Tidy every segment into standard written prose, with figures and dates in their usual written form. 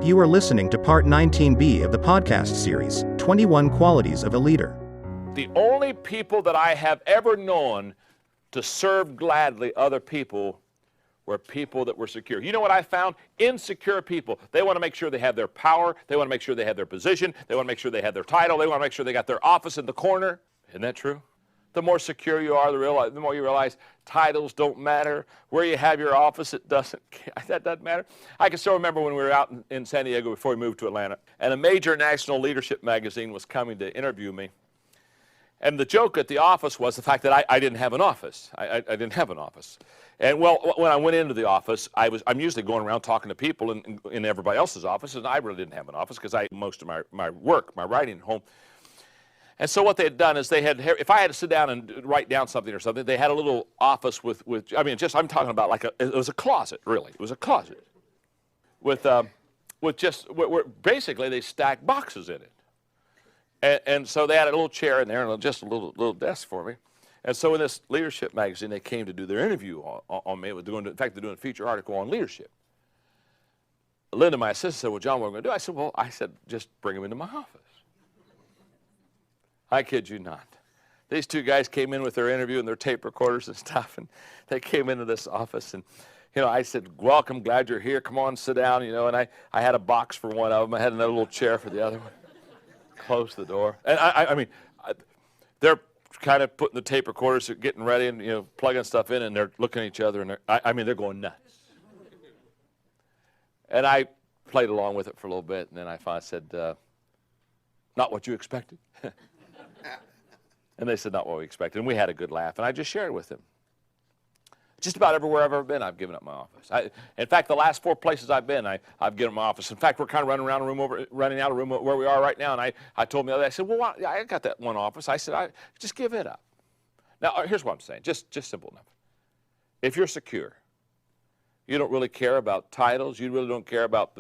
You are listening to part 19B of the podcast series, 21 Qualities of a Leader. The only people that I have ever known to serve gladly other people were people that were secure. You know what I found? Insecure people. They want to make sure they have their power. They want to make sure they have their position. They want to make sure they have their title. They want to make sure they got their office in the corner. Isn't that true? The more secure you are, the more you realize titles don't matter. Where you have your office, that doesn't matter. I can still remember when we were out in San Diego before we moved to Atlanta, and a major national leadership magazine was coming to interview me. And the joke at the office was the fact that I didn't have an office. I didn't have an office. And well, when I went into the office, I'm usually going around talking to people in everybody else's office, and I really didn't have an office because I most of my work, my writing at home. And so what they had done is if I had to sit down and write down something or something, they had a little office with I'm talking about it was a closet, really. It was a closet with where basically they stacked boxes in it. And so they had a little chair in there and just a little desk for me. And so in this leadership magazine, they came to do their interview on me. In fact, they're doing a feature article on leadership. Linda, my assistant, said, well, John, what are we going to do? I said, just bring him into my office. I kid you not. These two guys came in with their interview and their tape recorders and stuff, and they came into this office, and I said, welcome, glad you're here, come on, sit down, and I had a box for one of them, I had another little chair for the other one. Closed the door. And they're kind of putting the tape recorders, getting ready and, plugging stuff in, and they're looking at each other, and they're going nuts. And I played along with it for a little bit, and then I finally said, not what you expected? And they said, not what we expected. And we had a good laugh, and I just shared with them. Just about everywhere I've ever been, I've given up my office. In fact, the last 4 places I've been, I've given up my office. In fact, we're kind of running out of room where we are right now, and I told them the other day, I said, well, I got that one office. I said, just give it up. Now, here's what I'm saying, just simple enough. If you're secure, you don't really care about titles, you really don't care about,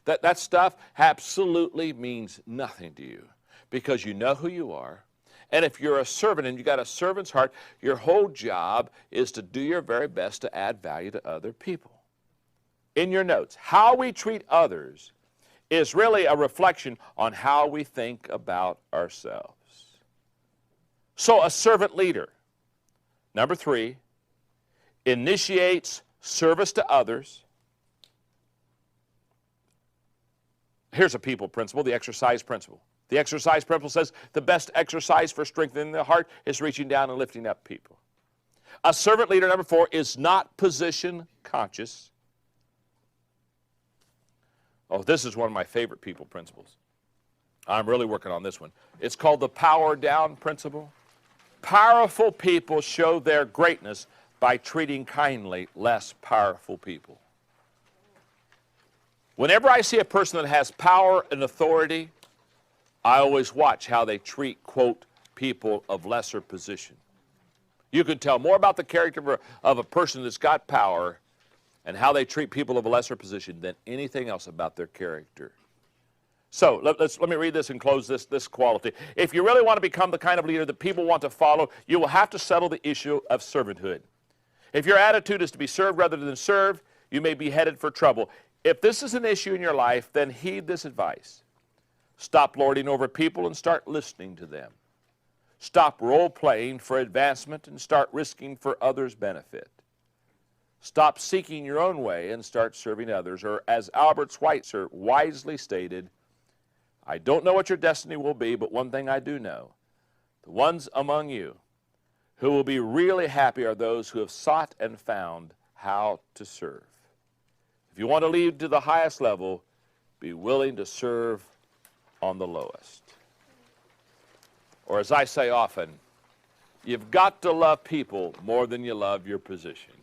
that stuff absolutely means nothing to you because you know who you are. And if you're a servant and you got a servant's heart, your whole job is to do your very best to add value to other people. In your notes, how we treat others is really a reflection on how we think about ourselves. So a servant leader, number 3, initiates service to others. Here's a people principle, the exercise principle. The exercise principle says the best exercise for strengthening the heart is reaching down and lifting up people. A servant leader, number 4, is not position conscious. Oh, this is one of my favorite people principles. I'm really working on this one. It's called the power down principle. Powerful people show their greatness by treating kindly less powerful people. Whenever I see a person that has power and authority, I always watch how they treat, quote, people of lesser position. You can tell more about the character of a person that's got power and how they treat people of a lesser position than anything else about their character. So let me read this and close this quality. If you really want to become the kind of leader that people want to follow, you will have to settle the issue of servanthood. If your attitude is to be served rather than serve, you may be headed for trouble. If this is an issue in your life, then heed this advice. Stop lording over people and start listening to them. Stop role-playing for advancement and start risking for others' benefit. Stop seeking your own way and start serving others. Or as Albert Schweitzer wisely stated, I don't know what your destiny will be, but one thing I do know. The ones among you who will be really happy are those who have sought and found how to serve. If you want to lead to the highest level, be willing to serve on the lowest. Or as I say often, you've got to love people more than you love your position.